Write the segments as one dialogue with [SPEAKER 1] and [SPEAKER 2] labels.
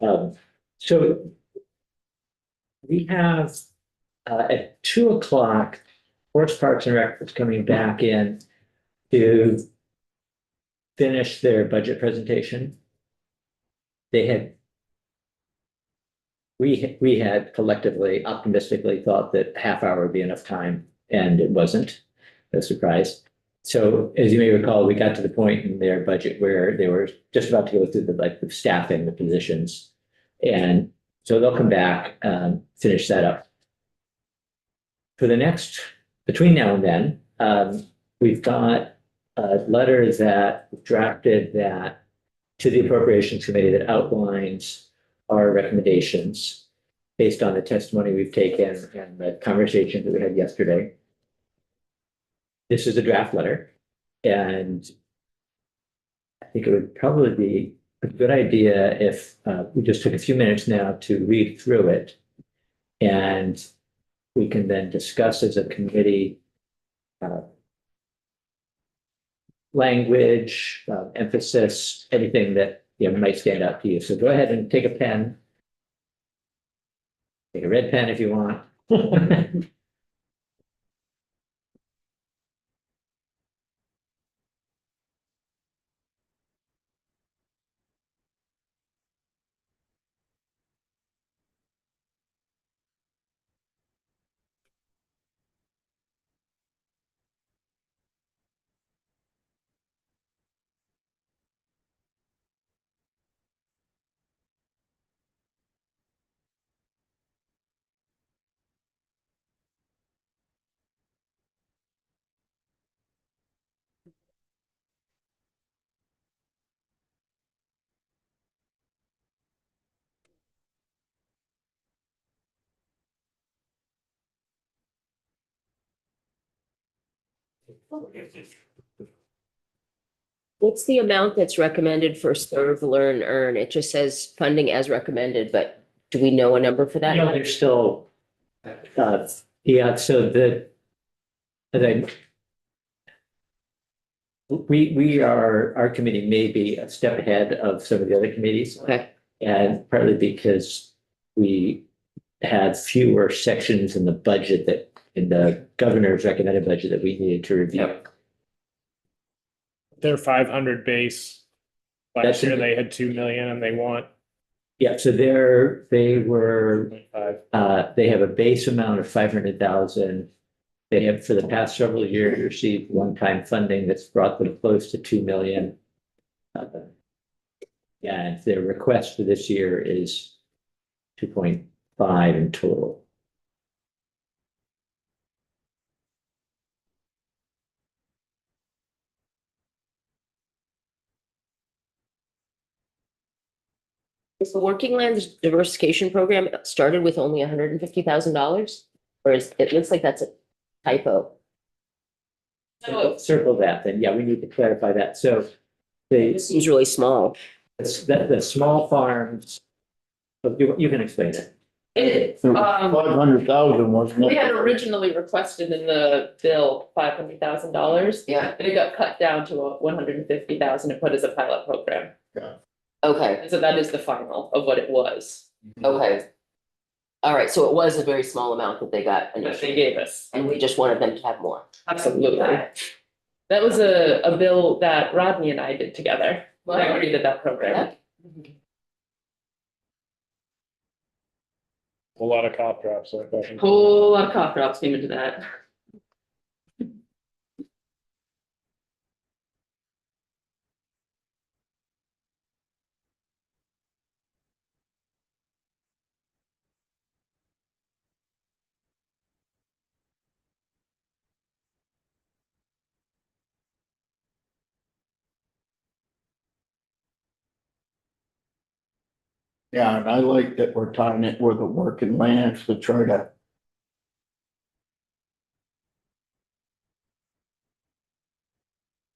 [SPEAKER 1] So we have, at 2 o'clock, Forest Parks and Rec is coming back in to finish their budget presentation. They had, we had collectively optimistically thought that a half hour would be enough time, and it wasn't. A surprise. So as you may recall, we got to the point in their budget where they were just about to go through the staffing, the positions. And so they'll come back, finish that up. For the next, between now and then, we've got a letter that drafted that to the Appropriations Committee that outlines our recommendations based on the testimony we've taken and the conversation that we had yesterday. This is a draft letter, and I think it would probably be a good idea if we just took a few minutes now to read through it, and we can then discuss as a committee language, emphasis, anything that might stand out to you. So go ahead and take a pen. Take a red pen if you want.
[SPEAKER 2] What's the amount that's recommended for serve, learn, earn? It just says funding as recommended, but do we know a number for that?
[SPEAKER 1] There's still, yeah, so our committee may be a step ahead of some of the other committees.
[SPEAKER 2] Okay,
[SPEAKER 1] And partly because we had fewer sections in the budget in the governor's recommended budget that we needed to review.
[SPEAKER 2] Yep.
[SPEAKER 3] Their 500 base.
[SPEAKER 1] That's
[SPEAKER 3] Last year
[SPEAKER 1] in-
[SPEAKER 3] they had 2 million and they want
[SPEAKER 1] Yeah, so they were,
[SPEAKER 3] 5.
[SPEAKER 1] they have a base amount of 500,000. They have, for the past several years, received one-time funding that's brought them close to 2 million. And their request for this year is 2.5 in total.
[SPEAKER 2] is the Working Lands Diversification Program started with only $150,000? Or it looks like that's a typo.
[SPEAKER 1] Circle that, then, yeah, we need to clarify that. So the,
[SPEAKER 2] It seems really small.
[SPEAKER 1] the small farms, you can explain it.
[SPEAKER 4] It,
[SPEAKER 5] 500,000 wasn't
[SPEAKER 4] we
[SPEAKER 5] it?
[SPEAKER 4] had originally requested in the bill $500,000.
[SPEAKER 2] Yeah.
[SPEAKER 4] And it got cut down to 150,000 and put as a pilot program.
[SPEAKER 2] Okay,
[SPEAKER 4] So that is the final of what it was,
[SPEAKER 2] okay. All right, so it was a very small amount that they got
[SPEAKER 4] that they
[SPEAKER 2] initially,
[SPEAKER 4] gave us.
[SPEAKER 2] and we just wanted them to have more.
[SPEAKER 4] Absolutely. That was a bill that Rodney and I did together. I created that program.
[SPEAKER 3] A lot of cop drops. Like that.
[SPEAKER 4] Whole lot of cough drops came into that.
[SPEAKER 5] Yeah, and I like that we're tying it with the working lands to try to.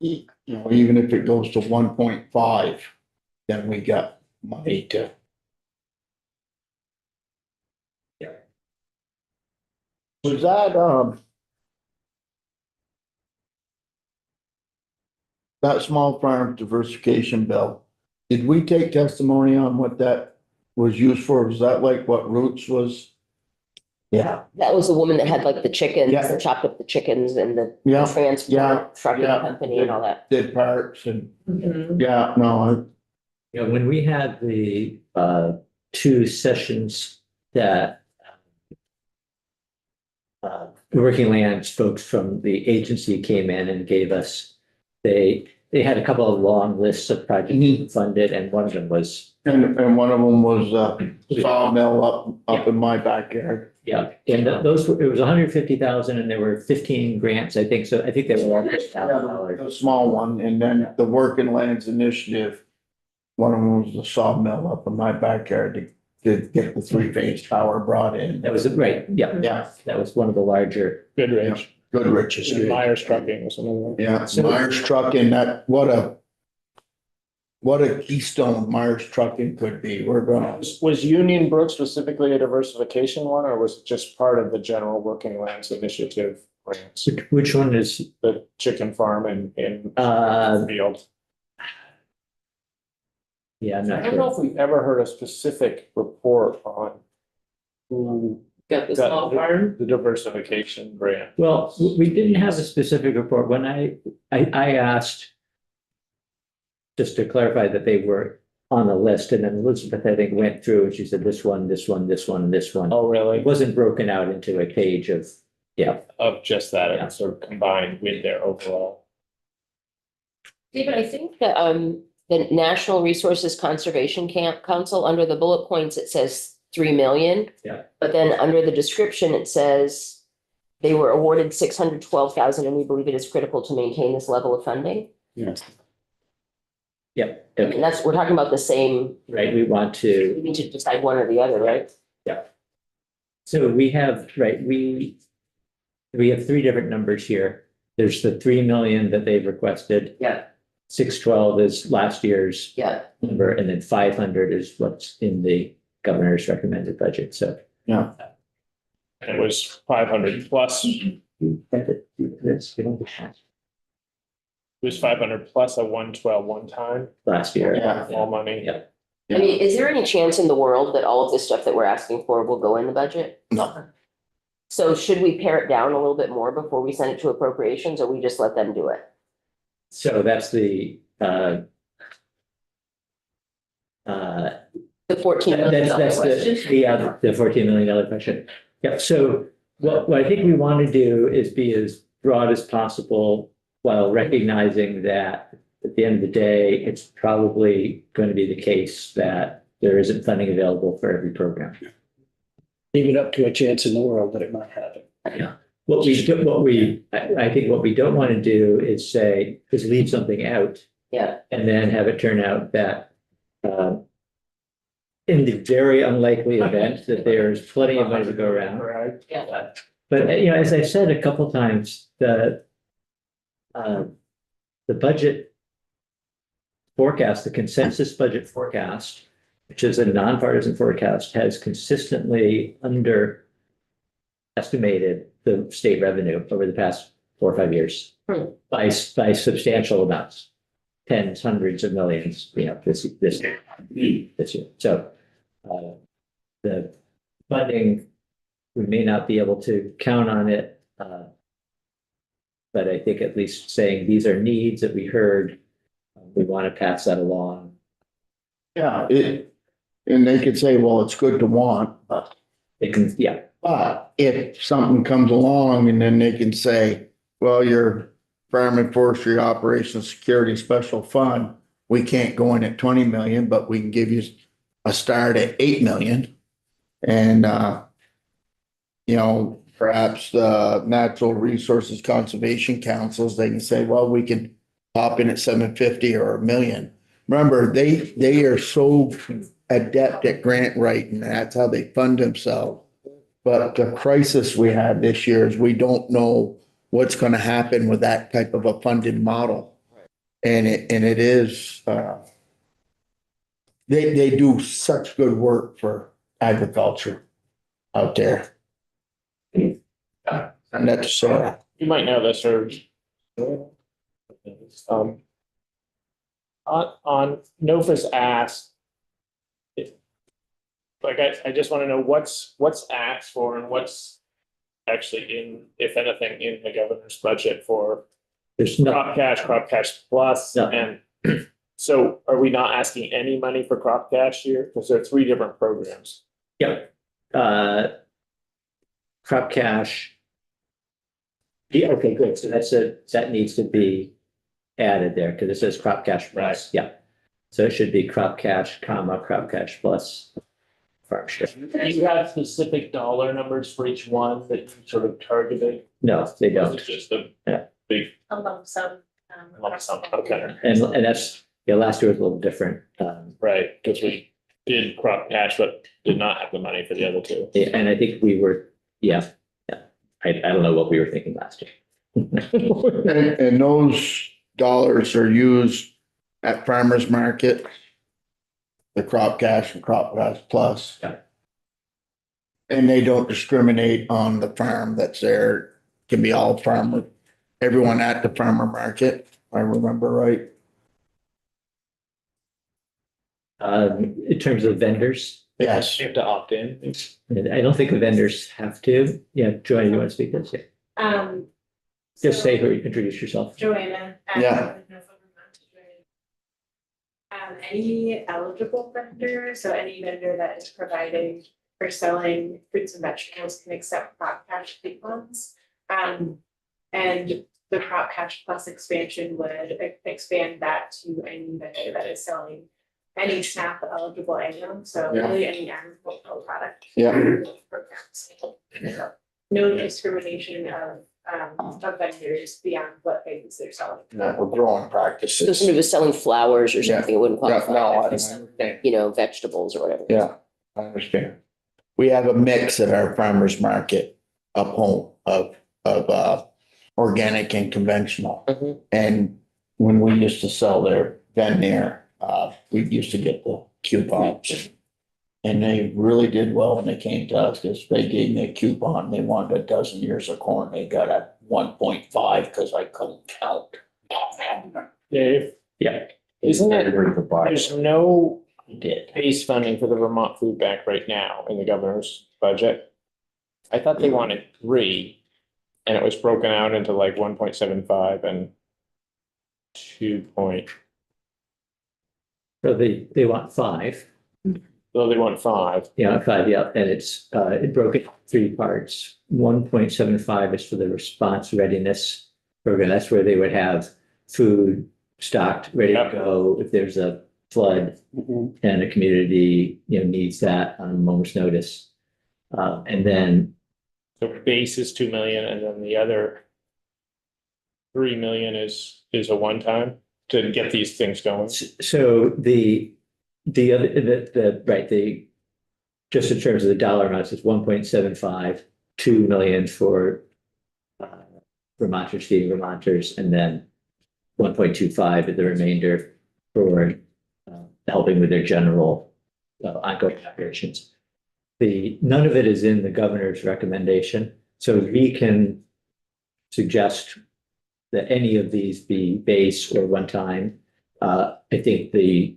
[SPEAKER 5] Even if it goes to 1.5, then we got money to.
[SPEAKER 1] Yeah.
[SPEAKER 5] Was that small farm diversification bill? Did we take testimony on what that was used for? Was that like what Roots was? Yeah,
[SPEAKER 2] That was the woman that had like the chickens,
[SPEAKER 5] Yeah.
[SPEAKER 2] that chopped up the chickens and the
[SPEAKER 5] yeah,
[SPEAKER 2] transport trucking
[SPEAKER 5] yeah.
[SPEAKER 2] company and all that.
[SPEAKER 5] did parts and,
[SPEAKER 4] Mhm.
[SPEAKER 5] yeah, no,
[SPEAKER 1] You know, when we had the two sessions that Working Lands folks from the agency came in and gave us, they had a couple of long lists of projects funded, and one of them was,
[SPEAKER 5] and one of them was sawmill up in my backyard.
[SPEAKER 1] yeah, and those were, it was 150,000 and there were 15 grants, I think, so I think they were all $1,000.
[SPEAKER 5] A small one, and then the Working Lands Initiative, one of them was the sawmill up in my backyard to get the three-phase power brought in.
[SPEAKER 1] That was, right, yeah,
[SPEAKER 5] Yeah,
[SPEAKER 1] that was one of the larger,
[SPEAKER 3] Goodrich.
[SPEAKER 5] Goodrich is
[SPEAKER 3] And
[SPEAKER 5] good.
[SPEAKER 3] Myers Trucking was another one.
[SPEAKER 5] Yeah, Myers Trucking, that, what a keystone Myers Trucking could be. We're gonna,
[SPEAKER 3] Was Union Brook specifically a diversification one, or was it just part of the general Working Lands Initiative grants?
[SPEAKER 1] which one is,
[SPEAKER 3] The chicken farm in
[SPEAKER 1] uh,
[SPEAKER 3] field?
[SPEAKER 1] yeah, I'm
[SPEAKER 3] I
[SPEAKER 1] not
[SPEAKER 3] don't know
[SPEAKER 1] sure.
[SPEAKER 3] if we've ever heard a specific report on who
[SPEAKER 4] Got the
[SPEAKER 3] got
[SPEAKER 4] small farm.
[SPEAKER 3] the diversification grant.
[SPEAKER 1] Well, we didn't have a specific report. When I asked just to clarify that they were on the list, and then Elizabeth, I think, went through and she said this one, this one, this one, and this one.
[SPEAKER 3] Oh,
[SPEAKER 1] It
[SPEAKER 3] really?
[SPEAKER 1] wasn't broken out into a page of, yeah,
[SPEAKER 3] Of just that,
[SPEAKER 1] Yeah.
[SPEAKER 3] it's sort of combined with their overall.
[SPEAKER 2] David, I think that, the National Resources Conservation Council, under the bullet points, it says 3 million.
[SPEAKER 1] Yeah.
[SPEAKER 2] But then under the description, it says they were awarded 612,000, and we believe it is critical to maintain this level of funding.
[SPEAKER 1] yep,
[SPEAKER 2] And
[SPEAKER 1] okay,
[SPEAKER 2] that's, we're talking about the same,
[SPEAKER 1] right, we want
[SPEAKER 2] we
[SPEAKER 1] to,
[SPEAKER 2] need to decide one or the other, right?
[SPEAKER 1] so we have, right, we have three different numbers here. There's the 3 million that they've requested.
[SPEAKER 2] Yeah.
[SPEAKER 1] 612 is last year's
[SPEAKER 2] Yeah,
[SPEAKER 1] number, and then 500 is what's in the governor's recommended budget, so.
[SPEAKER 5] yeah,
[SPEAKER 3] And it was 500 plus, it was 500 plus a 112 one time,
[SPEAKER 1] Last year.
[SPEAKER 5] Yeah.
[SPEAKER 3] all money.
[SPEAKER 1] Yeah.
[SPEAKER 2] I mean, is there any chance in the world that all of this stuff that we're asking for will go in the budget?
[SPEAKER 5] no,
[SPEAKER 2] So should we pare it down a little bit more before we send it to appropriations, or we just let them do it?
[SPEAKER 1] So that's the,
[SPEAKER 2] The $14 million
[SPEAKER 1] that's
[SPEAKER 2] question?
[SPEAKER 1] the $14 million question. Yeah, so what I think we want to do is be as broad as possible while recognizing that at the end of the day, it's probably going to be the case that there isn't funding available for every program.
[SPEAKER 6] Leave it up to a chance in the world that it might happen.
[SPEAKER 1] I think what we don't want to do is say, is leave something out
[SPEAKER 2] Yeah,
[SPEAKER 1] and then have it turn out that in the very unlikely event that there's plenty of money to go around.
[SPEAKER 3] Right.
[SPEAKER 2] yeah.
[SPEAKER 1] But, you know, as I've said a couple times, the budget forecast, the consensus budget forecast, which is a nonpartisan forecast, has consistently underestimated the state revenue over the past 4 or 5 years by substantial amounts, tens, hundreds of millions, you know, this year. So the funding, we may not be able to count on it. But I think at least saying these are needs that we heard, we want to pass that along.
[SPEAKER 5] yeah, and they could say, well, it's good to want, but
[SPEAKER 1] It can, yeah,
[SPEAKER 5] if something comes along and then they can say, well, your Farm and Forestry Operations Security Special Fund, we can't go in at 20 million, but we can give you a start at 8 million. And, you know, perhaps the Natural Resources Conservation Councils, they can say, well, we can pop in at 750 or 1 million. Remember, they are so adept at grant writing, that's how they fund themselves. But the crisis we had this year is we don't know what's gonna happen with that type of a funded model. And it is, they do such good work for agriculture out there. And that's,
[SPEAKER 3] You might know this or. On Novus asked. like, I just want to know what's asked for and what's actually in, if anything, in the governor's budget for
[SPEAKER 1] There's no,
[SPEAKER 3] Crop Cash Plus,
[SPEAKER 1] No.
[SPEAKER 3] and so are we not asking any money for Crop Cash here? Because there are three different programs.
[SPEAKER 1] yeah. Crop cash. Yeah, okay, good. So that needs to be added there because it says crop cash plus, yeah. So it should be crop cash, comma, crop cash plus farm share.
[SPEAKER 3] Do you have specific dollar numbers for each one that you sort of targeted?
[SPEAKER 1] No, they
[SPEAKER 3] Or is
[SPEAKER 1] don't.
[SPEAKER 3] it just a
[SPEAKER 1] Yeah.
[SPEAKER 3] big
[SPEAKER 7] A lump sum.
[SPEAKER 3] lump sum? Okay,
[SPEAKER 1] And that's, yeah, last year was a little different.
[SPEAKER 3] right, because we did Crop Cash, but did not have the money for the other two.
[SPEAKER 1] Yeah, and I think we were, yeah. I don't know what we were thinking last year.
[SPEAKER 5] And those dollars are used at farmer's market. The crop cash and crop cash plus.
[SPEAKER 1] Yeah.
[SPEAKER 5] And they don't discriminate on the farm that's there. Can be all farmer, everyone at the farmer market, if I remember right.
[SPEAKER 1] In terms of vendors,
[SPEAKER 5] Yes.
[SPEAKER 3] You have to opt in.
[SPEAKER 1] I don't think the vendors have to. Yeah, Joanna, you want to speak to this? Yeah. Just say who, introduce yourself.
[SPEAKER 7] Joanna.
[SPEAKER 5] Yeah.
[SPEAKER 7] Any eligible vendor, so any vendor that is providing or selling fruits and vegetables can accept crop cash coupons. And the crop cash plus expansion would expand that to any vendor that is selling any SNAP eligible item, so
[SPEAKER 5] Yeah.
[SPEAKER 7] really any agricultural product.
[SPEAKER 5] Yeah.
[SPEAKER 7] Programs. So, no discrimination of vendors beyond what things they're selling.
[SPEAKER 5] That we're growing
[SPEAKER 2] So if
[SPEAKER 5] practices.
[SPEAKER 2] somebody was selling flowers or
[SPEAKER 5] Yeah.
[SPEAKER 2] something, it wouldn't
[SPEAKER 5] Yeah,
[SPEAKER 2] qualify.
[SPEAKER 5] no, I
[SPEAKER 2] If it's,
[SPEAKER 5] understand.
[SPEAKER 2] you know, vegetables or whatever.
[SPEAKER 5] Yeah, I understand. We have a mix at our farmer's market up home of organic and conventional.
[SPEAKER 2] Mhm.
[SPEAKER 5] And when we used to sell their veneer, we used to get the coupons. And they really did well when they came to us, because they gave me a coupon, they wanted a dozen ears of corn, they got a 1.5 because I couldn't count.
[SPEAKER 3] Dave,
[SPEAKER 1] Yeah,
[SPEAKER 3] isn't it, there's no
[SPEAKER 1] I did.
[SPEAKER 3] base funding for the Vermont Food Bank right now in the governor's budget. I thought they wanted 3, and it was broken out into like 1.75 and 2 point,
[SPEAKER 1] So they want 5.
[SPEAKER 3] well, they want 5.
[SPEAKER 1] Yeah, 5, yeah, and it broke into 3 parts. 1.75 is for the response readiness program. That's where they would have food stocked, ready to
[SPEAKER 3] Yep.
[SPEAKER 1] go if there's a flood
[SPEAKER 6] Mhm.
[SPEAKER 1] and a community, needs that on a moment's notice. And then,
[SPEAKER 3] So base is 2 million, and then the other 3 million is a one-time to get these things going.
[SPEAKER 1] so just in terms of the dollar amounts, it's 1.75, 2 million for Vermonters feeding Vermonters, and then 1.25 of the remainder for helping with their general ongoing operations. None of it is in the governor's recommendation, so we can suggest that any of these be base or one time. I think the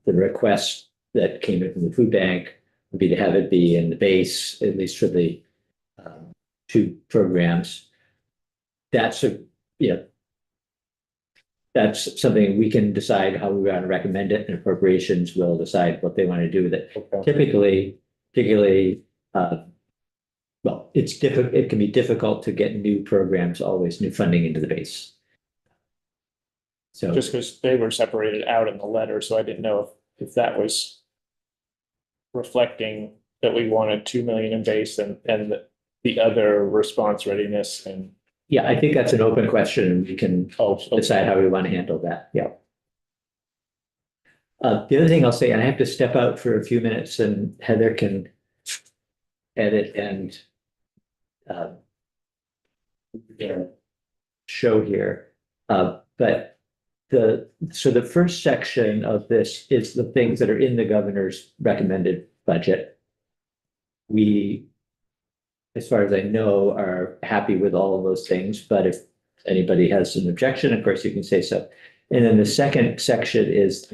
[SPEAKER 1] request that came in from the food bank would be to have it be in the base, at least for the 2 programs. That's that's something we can decide how we want to recommend it, and appropriations will decide what they want to do with it.
[SPEAKER 3] Okay.
[SPEAKER 1] Typically, particularly, well, it can be difficult to get new programs, always new funding into the base. So,
[SPEAKER 3] Just because they were separated out in the letter, so I didn't know if that was reflecting that we wanted 2 million in base and the other response readiness and.
[SPEAKER 1] yeah, I think that's an open question, and we can
[SPEAKER 3] Oh,
[SPEAKER 1] decide how we want to handle that, yeah. The other thing I'll say, and I have to step out for a few minutes, and Heather can edit and show here. But the first section of this is the things that are in the governor's recommended budget. We, as far as I know, are happy with all of those things, but if anybody has an objection, of course, you can say so. And then the second section is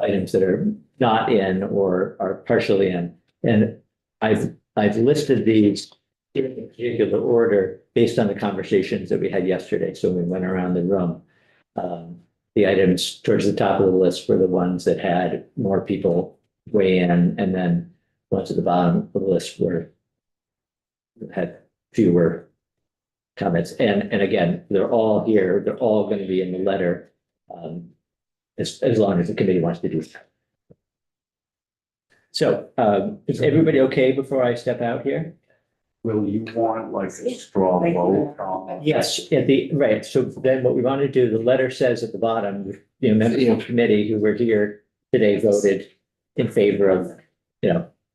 [SPEAKER 1] items that are not in or are partially in. And I've listed these in a particular order based on the conversations that we had yesterday. So we went around the room. The items towards the top of the list were the ones that had more people weigh in, and then ones at the bottom of the list were had fewer comments. And again, they're all here. They're all going to be in the letter, as long as the committee wants to do that. So, is everybody okay before I step out here?
[SPEAKER 8] Will you want like a straw vote on?
[SPEAKER 1] Yes, right. So then what we want to do, the letter says at the bottom, members of the committee who were here today voted in favor of,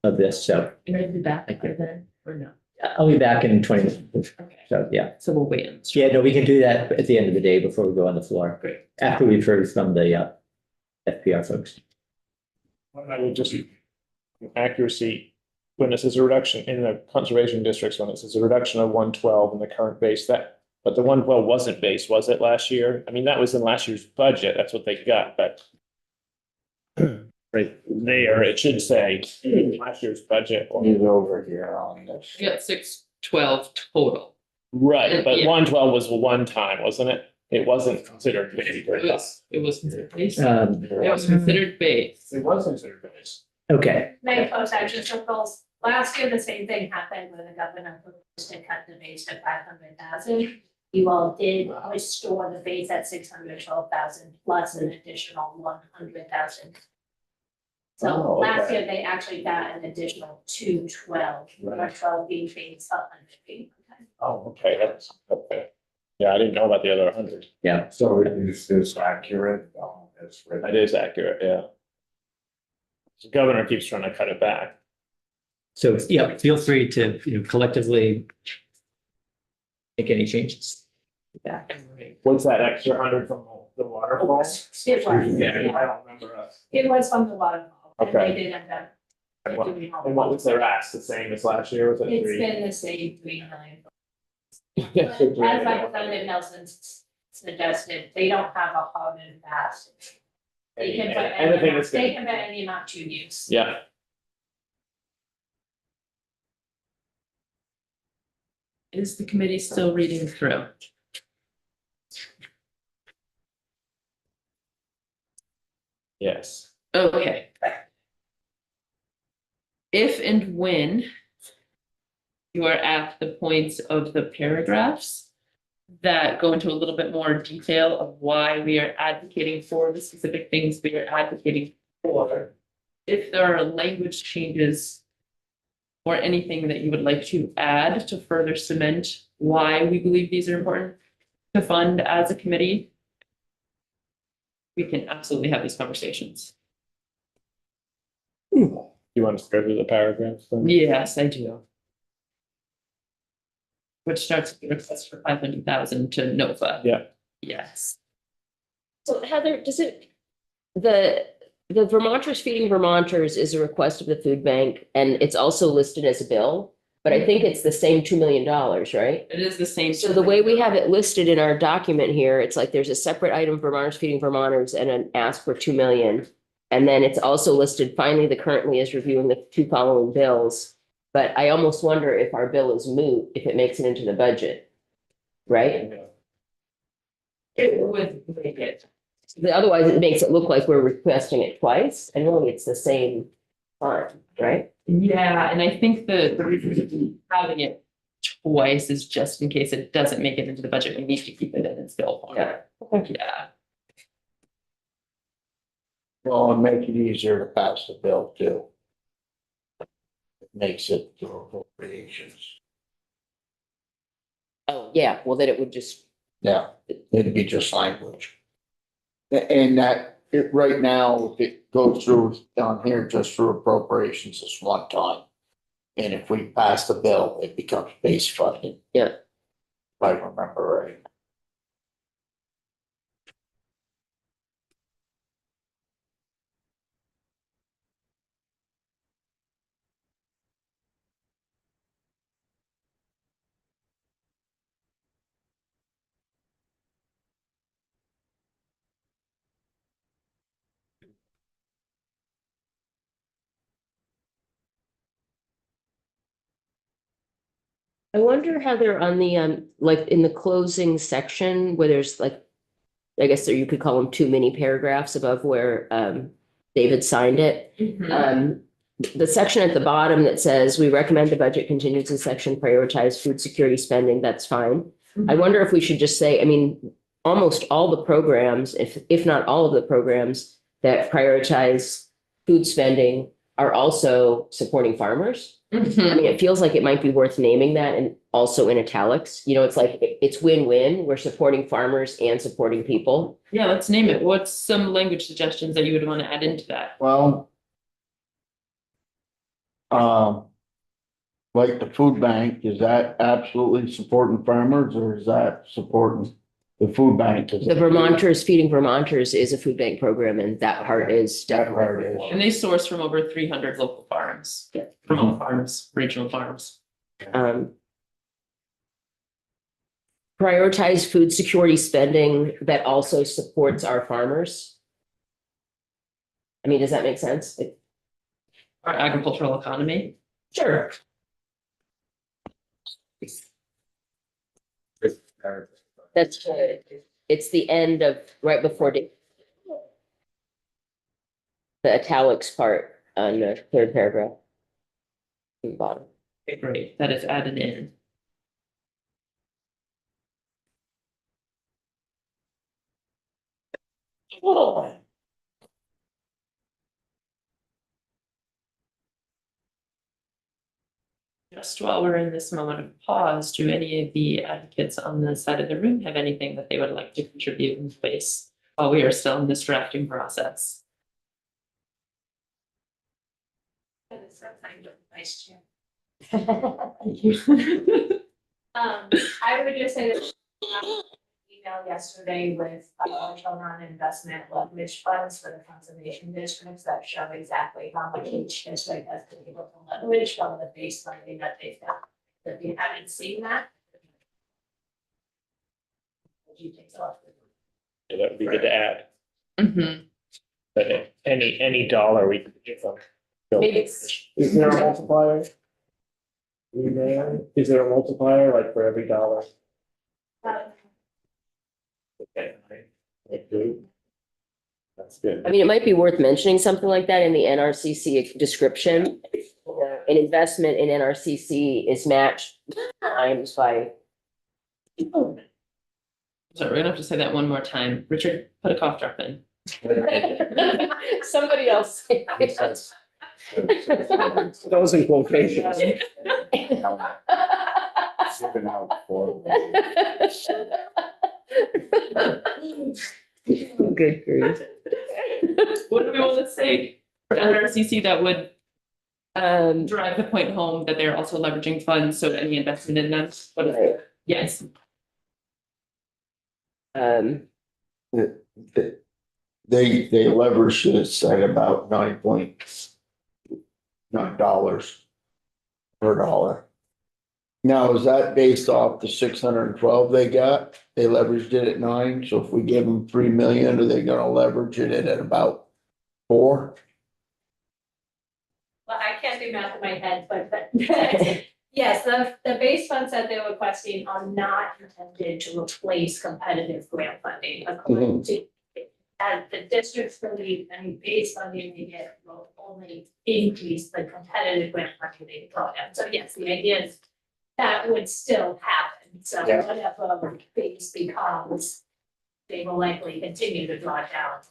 [SPEAKER 1] of this. So
[SPEAKER 4] Can I be back by then or no?
[SPEAKER 1] I'll be back in 20 minutes.
[SPEAKER 4] Okay,
[SPEAKER 1] So, yeah.
[SPEAKER 4] so we'll wait. on-
[SPEAKER 1] Yeah, no, we can do that at the end of the day before we go on the floor,
[SPEAKER 4] Great.
[SPEAKER 1] after we've heard from the FPR folks.
[SPEAKER 3] I would just, accuracy, when this is a reduction in the conservation districts, when this is a reduction of 112 in the current base, but the 112 wasn't base, was it last year? I mean, that was in last year's budget, that's what they got, but right there, it should say last year's budget.
[SPEAKER 5] He's over here on this.
[SPEAKER 4] We got 612 total.
[SPEAKER 3] Right, but
[SPEAKER 4] Yeah.
[SPEAKER 3] 112 was one time, wasn't it? It wasn't considered base.
[SPEAKER 4] It was considered base.
[SPEAKER 1] Um,
[SPEAKER 4] It was considered base.
[SPEAKER 3] It was considered base.
[SPEAKER 1] okay,
[SPEAKER 9] Many folks action circles, last year, the same thing happened when the governor proposed to cut the base to 500,000. You all did restore the base at 612,000 plus an additional 100,000. So
[SPEAKER 3] Oh,
[SPEAKER 9] last
[SPEAKER 3] okay.
[SPEAKER 9] year, they actually got an additional 212, 112 being base, 100 being.
[SPEAKER 3] Oh, okay, that's, okay. Yeah, I didn't know about the other 100.
[SPEAKER 8] So is this accurate? It's
[SPEAKER 3] That is accurate, yeah. The governor keeps trying to cut it back.
[SPEAKER 1] so, yeah, feel free to, collectively make any changes. Back.
[SPEAKER 3] What's that extra 100 from the waterfall?
[SPEAKER 9] It was,
[SPEAKER 3] Yeah, I
[SPEAKER 9] yeah,
[SPEAKER 3] don't remember us.
[SPEAKER 9] it was from the waterfall, and
[SPEAKER 3] Okay.
[SPEAKER 9] they did end up.
[SPEAKER 3] And what,
[SPEAKER 9] doing all
[SPEAKER 3] and what was their ask? The same as last year? Was it
[SPEAKER 9] It's
[SPEAKER 3] 3?
[SPEAKER 9] been the same 3 million.
[SPEAKER 3] Yeah,
[SPEAKER 9] As
[SPEAKER 3] 3.
[SPEAKER 9] Representative Nelson suggested, they don't have a hard and fast. They can put any
[SPEAKER 3] Anything
[SPEAKER 9] amount,
[SPEAKER 3] that's
[SPEAKER 9] they
[SPEAKER 3] good.
[SPEAKER 9] can put any amount to use.
[SPEAKER 3] Yeah,
[SPEAKER 4] Is the committee still reading through?
[SPEAKER 3] yes.
[SPEAKER 4] Okay. If and when you are at the points of the paragraphs that go into a little bit more detail of why we are advocating for the specific things we are advocating for. If there are language changes or anything that you would like to add to further cement why we believe these are important to fund as a committee, we can absolutely have these conversations.
[SPEAKER 3] You want us to go through the paragraphs? then?
[SPEAKER 4] Yes, I do. Which starts with the request for 500,000 to NOFA.
[SPEAKER 3] Yeah.
[SPEAKER 4] Yes.
[SPEAKER 2] So Heather, the Vermonters Feeding Vermonters is a request of the food bank, and it's also listed as a bill, but I think it's the same $2 million, right?
[SPEAKER 4] It is the same.
[SPEAKER 2] So the way we have it listed in our document here, it's like there's a separate item, Vermonters Feeding Vermonters, and an ask for 2 million. And then it's also listed, finally, the currently is reviewing the 2 following bills. But I almost wonder if our bill is moot, if it makes it into the budget, right?
[SPEAKER 4] It would make it.
[SPEAKER 2] Otherwise, it makes it look like we're requesting it twice, and really it's the same fund, right?
[SPEAKER 4] Yeah, and I think the reason for having it twice is just in case it doesn't make it into the budget, we need to keep it in its bill form.
[SPEAKER 2] Yeah.
[SPEAKER 4] Yeah.
[SPEAKER 5] Well, and make it easier to pass the bill too. It makes it through appropriations.
[SPEAKER 2] Oh, yeah, well, then it would just,
[SPEAKER 5] Yeah, it'd be just language. And that, right now, it goes through down here just through appropriations this one time. And if we pass the bill, it becomes base funding.
[SPEAKER 2] Yeah.
[SPEAKER 5] If I remember right.
[SPEAKER 2] I wonder how they're on the, like in the closing section where there's like, I guess there you could call them two mini paragraphs above where, David signed it. The section at the bottom that says, we recommend the budget contingency section prioritize food security spending, that's fine. I wonder if we should just say, I mean, almost all the programs, if not all of the programs that prioritize food spending are also supporting farmers. I mean, it feels like it might be worth naming that and also in italics, you know, it's like, it's win-win. We're supporting farmers and supporting people.
[SPEAKER 4] Yeah, let's name it. What's some language suggestions that you would want to add into that?
[SPEAKER 5] Well, like the food bank, is that absolutely supporting farmers or is that supporting the food bank?
[SPEAKER 2] The Vermonters Feeding Vermonters is a food bank program and that part is
[SPEAKER 5] That part
[SPEAKER 2] definitely.
[SPEAKER 5] is.
[SPEAKER 4] And they source from over 300 local farms, remote farms, regional farms.
[SPEAKER 2] Prioritize food security spending that also supports our farmers. I mean, does that make sense?
[SPEAKER 4] Our agricultural economy.
[SPEAKER 2] Sure. That's good. It's the end of, right before the italics part on the third paragraph. In the bottom.
[SPEAKER 4] Okay, great, that is added in. Just while we're in this moment of pause, do any of the advocates on the side of the room have anything that they would like to contribute in place while we are still in this drafting process?
[SPEAKER 9] Vice Chair.
[SPEAKER 4] Thank you.
[SPEAKER 9] I would just say that email yesterday with financial non-investment leverage funds for the conservation districts that show exactly how much each district has been able to leverage from the base funding that they've got. If you haven't seen that. Would you take it off?
[SPEAKER 3] That would be good to add,
[SPEAKER 4] Mhm.
[SPEAKER 3] but any dollar we could give them.
[SPEAKER 2] Maybe
[SPEAKER 6] Is there a multiplier? Is there a multiplier like for every dollar?
[SPEAKER 3] Okay.
[SPEAKER 6] That's good.
[SPEAKER 2] I mean, it might be worth mentioning something like that in the NRCC description. An investment in NRCC is matched times by.
[SPEAKER 4] So we're gonna have to say that one more time. Richard, put a cough drop in.
[SPEAKER 2] Somebody else.
[SPEAKER 6] Those in quotations.
[SPEAKER 5] Giving out for.
[SPEAKER 2] Good grief.
[SPEAKER 4] What do we want to say for NRCC that would
[SPEAKER 2] Um,
[SPEAKER 4] drive the point home that they're also leveraging funds, so any investment in them? What is it? Yes.
[SPEAKER 5] They leverage this at about $9.9 per dollar. Now, is that based off the 612 they got? They leveraged it at 9, so if we give them 3 million, are they gonna leverage it at about 4?
[SPEAKER 9] Well, I can't do math in my head, but yes, the base funds that they're requesting are not intended to replace competitive grant funding according to. As the districts believe, any base funding they get will only increase the competitive grant funding they draw down. So yes, the idea is that would still happen. So
[SPEAKER 5] Yeah.
[SPEAKER 9] whatever base becomes, they will likely continue to draw down.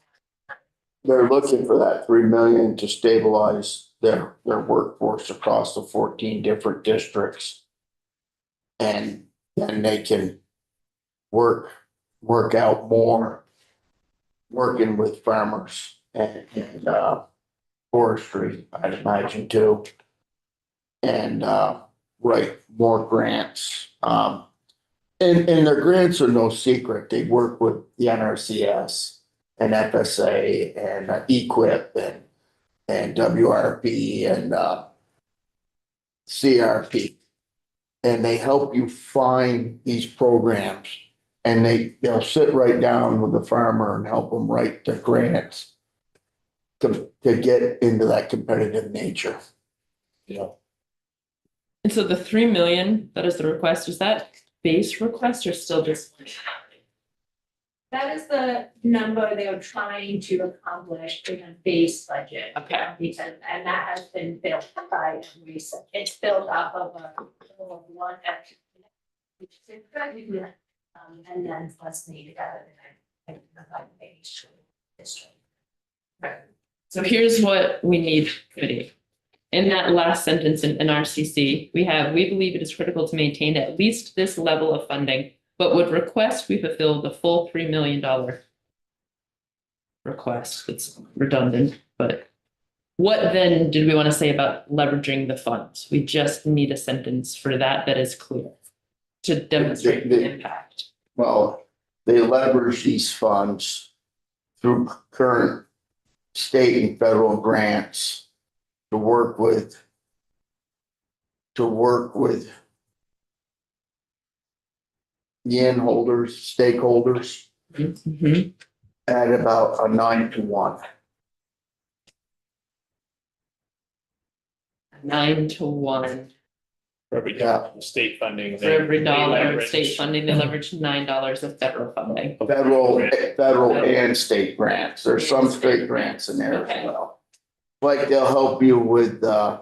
[SPEAKER 5] They're looking for that 3 million to stabilize their workforce across the 14 different districts. And then they can work out more, working with farmers and forestry, I'd imagine too. And write more grants. And their grants are no secret. They work with the NRCS and FSA and EQIP and WRP and CRP. And they help you find these programs. And they'll sit right down with the farmer and help them write the grants to get into that competitive nature.
[SPEAKER 3] Yeah.
[SPEAKER 4] And so the 3 million, that is the request, is that base request or still just?
[SPEAKER 9] That is the number they were trying to accomplish in a base budget.
[SPEAKER 4] Okay.
[SPEAKER 9] Because, and that has been built by recent, it's built off of one. And then plus me, and the page.
[SPEAKER 4] So here's what we need, committee. In that last sentence in NRCC, we believe it is critical to maintain at least this level of funding, but would request we fulfill the full $3 million request. It's redundant, but what then did we want to say about leveraging the funds? We just need a sentence for that is clear to demonstrate the impact.
[SPEAKER 5] Well, they leverage these funds through current state and federal grants to work with yen holders, stakeholders
[SPEAKER 4] Mhm.
[SPEAKER 5] at about a 9-to-1.
[SPEAKER 4] 9-to-1.
[SPEAKER 3] For every
[SPEAKER 5] Yeah.
[SPEAKER 3] state funding.
[SPEAKER 4] For every dollar of
[SPEAKER 3] leverage.
[SPEAKER 4] state funding, they leverage $9 of federal funding.
[SPEAKER 5] Federal and state grants. There's some state grants in there as well. Like they'll help you with the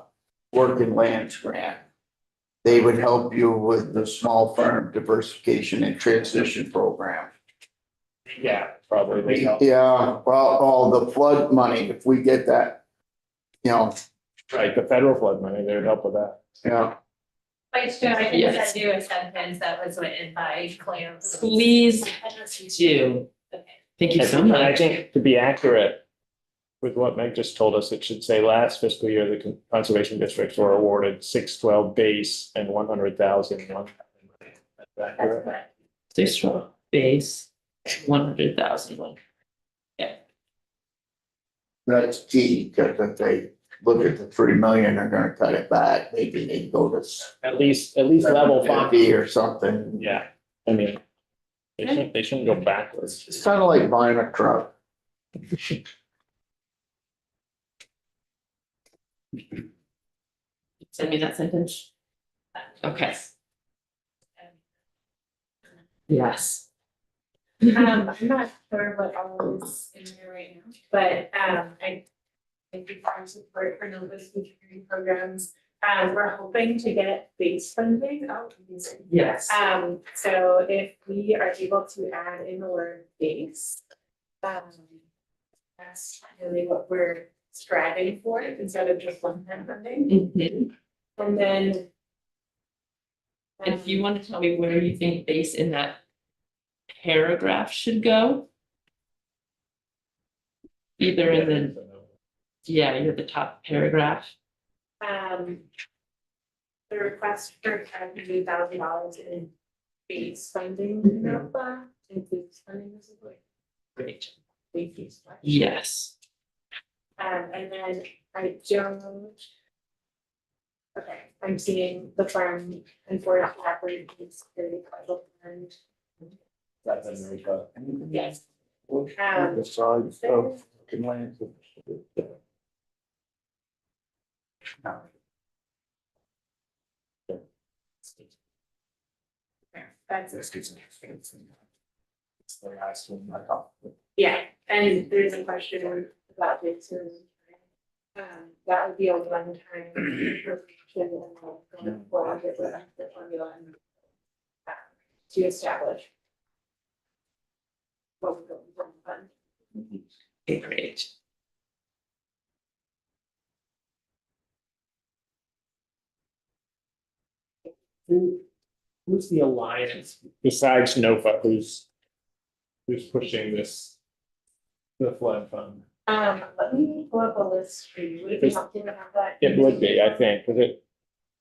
[SPEAKER 5] working lands grant. They would help you with the small farm diversification and transition program.
[SPEAKER 3] Yeah, probably. They help.
[SPEAKER 5] Yeah, well, all the flood money, if we get that, you know,
[SPEAKER 3] Right, the federal flood money, they would help with that.
[SPEAKER 5] yeah.
[SPEAKER 9] Vice Chair, I can
[SPEAKER 4] Yes.
[SPEAKER 9] send you a sentence that was written by Claire.
[SPEAKER 4] Please do.
[SPEAKER 9] Okay.
[SPEAKER 4] Thank you so
[SPEAKER 3] And I
[SPEAKER 4] much.
[SPEAKER 3] think to be accurate with what Meg just told us, it should say last fiscal year, the conservation districts were awarded 612 base and 100,000. That's
[SPEAKER 9] That's
[SPEAKER 3] accurate.
[SPEAKER 9] correct.
[SPEAKER 4] Stay strong. Base, 100,000.
[SPEAKER 5] That's key, because if they look at the 3 million, they're gonna cut it back, maybe they go to
[SPEAKER 3] At least level five.
[SPEAKER 5] 50 or something.
[SPEAKER 3] Yeah, I mean, they shouldn't go backwards.
[SPEAKER 5] It's kind of like buying a truck.
[SPEAKER 4] Send me that sentence. Okay. Yes.
[SPEAKER 7] I'm not sure what all is in there right now, but, I thank you for your support for Nova security programs. We're hoping to get base funding out.
[SPEAKER 4] Yes.
[SPEAKER 7] So if we are able to add in the word base, that's really what we're striving for instead of just one-time funding.
[SPEAKER 4] Mhm.
[SPEAKER 7] And then.
[SPEAKER 4] And if you want to tell me where you think base in that paragraph should go. Either in the, you're the top paragraph.
[SPEAKER 7] The request for $500,000 in base funding in ARPA includes funding this is like
[SPEAKER 4] Great.
[SPEAKER 7] base.
[SPEAKER 4] Yes.
[SPEAKER 7] And then I don't. Okay, I'm seeing the farm and forest operating security capital fund.
[SPEAKER 3] That's in there, but-
[SPEAKER 7] Yes.
[SPEAKER 5] The size of land.
[SPEAKER 7] That's, yeah, and there's a question about this. That would be a one-time appropriation and going forward with the formula and to establish what we're going to fund.
[SPEAKER 4] Okay, great.
[SPEAKER 3] Who's the alliance besides NOFA, who's pushing this? The flood fund?
[SPEAKER 7] Let me pull up a list for you. Would it be helpful to have that?
[SPEAKER 3] It would be, I think, because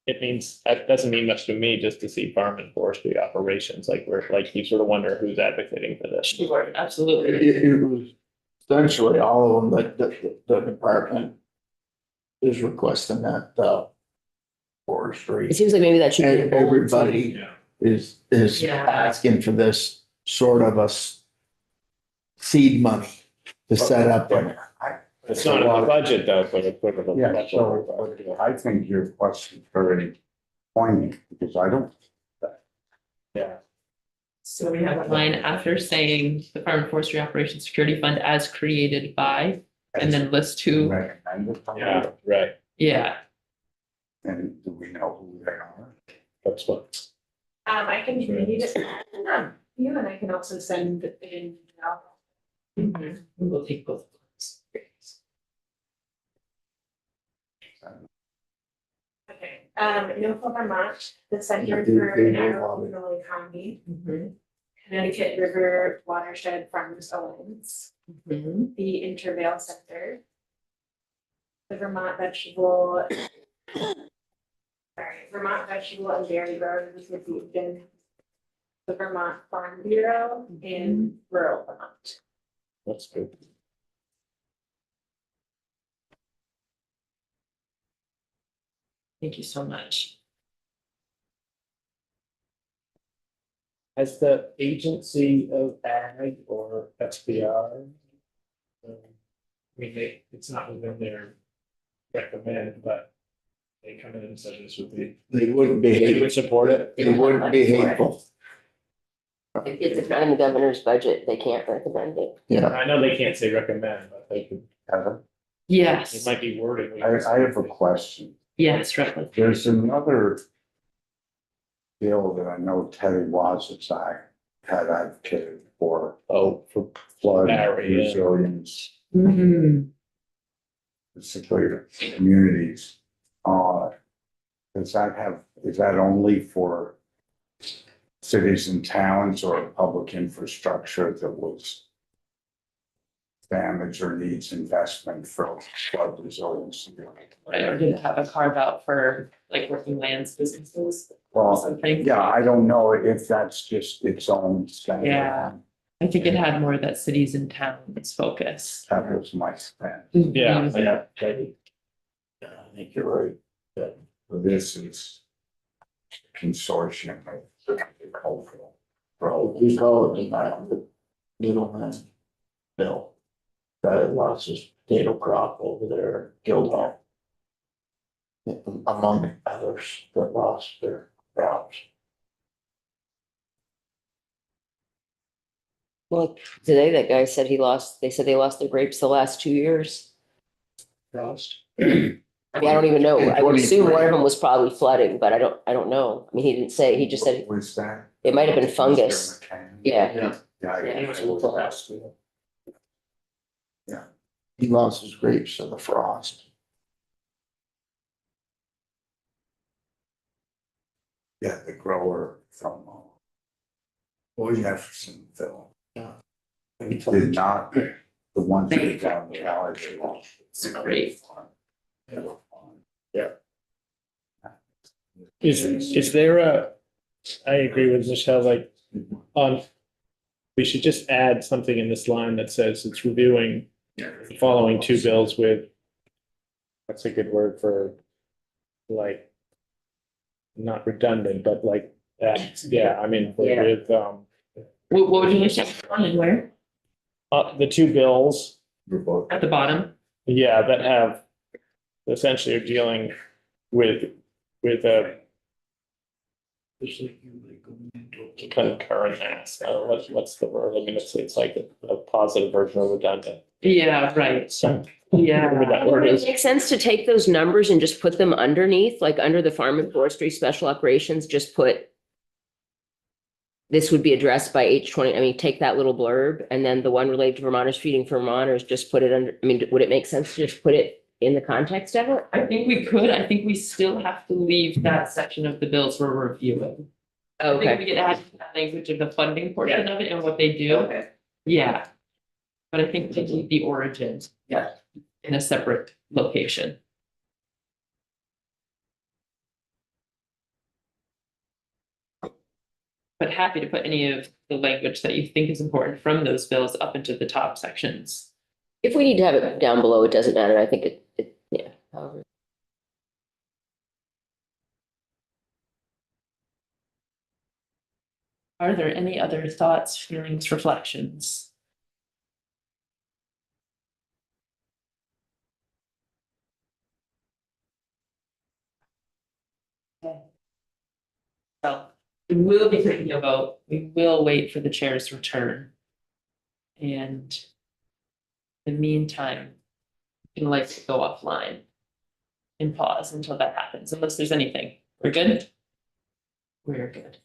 [SPEAKER 3] it means, that doesn't mean much to me just to see farm and forestry operations, like you sort of wonder who's advocating for this.
[SPEAKER 4] Sure, absolutely.
[SPEAKER 5] It was essentially all of them that the department is requesting that, forestry.
[SPEAKER 2] It seems like maybe that should be. in bold.
[SPEAKER 5] Everybody is
[SPEAKER 4] Yeah.
[SPEAKER 5] asking for this sort of a seed money to set up in it.
[SPEAKER 3] It's not in the budget though, but it's sort of a.
[SPEAKER 8] Yeah, so I think your question's very Point, because I don't,
[SPEAKER 3] Yeah.
[SPEAKER 4] So we have a line after saying the Farm and Forestry Operations Security Fund as created by, and then list who,
[SPEAKER 8] recommend it.
[SPEAKER 3] Yeah, right.
[SPEAKER 4] yeah.
[SPEAKER 8] And do we know who they are?
[SPEAKER 3] That's what.
[SPEAKER 7] I can read it, you, and I can also send in.
[SPEAKER 4] We'll take both.
[SPEAKER 7] Okay, Norfolk, Vermont, the Center for Agricultural Economy, Connecticut River Watershed Farmers Alliance, the Intervale Center, the Vermont Vegetable, Vermont Vegetable and Berry Growers Association, the Vermont Farm Bureau, and rural Vermont.
[SPEAKER 3] That's good.
[SPEAKER 4] Thank you so much.
[SPEAKER 3] Has the Agency of Ag or SBR? I mean, it's not within their recommend, but they come in and said this would be,
[SPEAKER 5] They wouldn't be,
[SPEAKER 3] they would support it.
[SPEAKER 5] it wouldn't be hateful.
[SPEAKER 2] If it's not in the governor's budget, they can't recommend it.
[SPEAKER 5] Yeah,
[SPEAKER 3] I know they can't say recommend, but they could, it
[SPEAKER 4] Yes,
[SPEAKER 3] might be wording.
[SPEAKER 8] I have a question.
[SPEAKER 4] yes, Rutland.
[SPEAKER 8] There's another bill that I know Teddy Wadsworth had advocated for
[SPEAKER 3] Oh, for
[SPEAKER 8] flood
[SPEAKER 3] Barry, yeah.
[SPEAKER 8] resilience,
[SPEAKER 4] Mhm.
[SPEAKER 8] particularly communities. Does that have, is that only for cities and towns or public infrastructure that was damaged or needs investment for flood resilience?
[SPEAKER 4] Right, or did it have a carve out for like working lands businesses or
[SPEAKER 8] Well,
[SPEAKER 4] something?
[SPEAKER 8] yeah, I don't know if that's just its own thing.
[SPEAKER 4] Yeah. I think it had more that cities and towns focus.
[SPEAKER 8] That was my sense.
[SPEAKER 3] Yeah,
[SPEAKER 4] Mhm.
[SPEAKER 3] yeah, Teddy.
[SPEAKER 8] Yeah, I think you're right. That this is consortium of agricultural.
[SPEAKER 5] we call it the middleman bill. Guy lost his potato crop over there, Guildhall. Among others that lost their crops.
[SPEAKER 2] Well, today that guy said they said they lost their grapes the last 2 years.
[SPEAKER 6] Frost.
[SPEAKER 2] I mean, I don't even know. I would assume one of them was probably flooding, but I don't know. I mean, he didn't say, he just said
[SPEAKER 8] What was that?
[SPEAKER 2] it might have been fungus.
[SPEAKER 8] Mr. McCann?
[SPEAKER 2] Yeah.
[SPEAKER 5] Yeah,
[SPEAKER 8] Yeah, I
[SPEAKER 3] It
[SPEAKER 8] guess
[SPEAKER 3] was
[SPEAKER 8] it was.
[SPEAKER 3] fast.
[SPEAKER 5] he lost his grapes to the frost.
[SPEAKER 8] Yeah, the grower from Jeffersonville. Did not, the ones that were down the alley, they lost.
[SPEAKER 4] It's great.
[SPEAKER 8] They were fine.
[SPEAKER 3] Is there I agree with Michelle, like, we should just add something in this line that says it's reviewing the following two bills with, what's a good word for, like, not redundant, but like, yeah, I mean,
[SPEAKER 2] Yeah.
[SPEAKER 3] with,
[SPEAKER 4] What would you say on and where?
[SPEAKER 3] the two bills,
[SPEAKER 4] At the bottom?
[SPEAKER 3] yeah, that have essentially are dealing with concurrent acts. What's the word? I mean, it's like a positive version of redundant.
[SPEAKER 4] Yeah, right.
[SPEAKER 3] So,
[SPEAKER 4] Yeah.
[SPEAKER 3] whatever that word
[SPEAKER 2] Would it
[SPEAKER 3] is.
[SPEAKER 2] make sense to take those numbers and just put them underneath, like under the Farm and Forestry Special Operations, just put this would be addressed by H20, I mean, take that little blurb and then the one related to Vermonters Feeding for Vermonters, just put it under, I mean, would it make sense to just put it in the context of it?
[SPEAKER 4] I think we could. I think we still have to leave that section of the bills we're reviewing. I think
[SPEAKER 2] Okay,
[SPEAKER 4] we can add that language of the funding portion of it and what they do.
[SPEAKER 2] Okay.
[SPEAKER 4] Yeah. But I think we need the origin.
[SPEAKER 2] Yeah.
[SPEAKER 4] In a separate location. But happy to put any of the language that you think is important from those bills up into the top sections.
[SPEAKER 2] if we need to have it down below, it doesn't matter, I think yeah, however.
[SPEAKER 4] Are there any other thoughts, feelings, reflections? We will be taking a vote. We will wait for the chair's return. And in the meantime, you can like to go offline and pause until that happens, unless there's anything. We're good? We're good.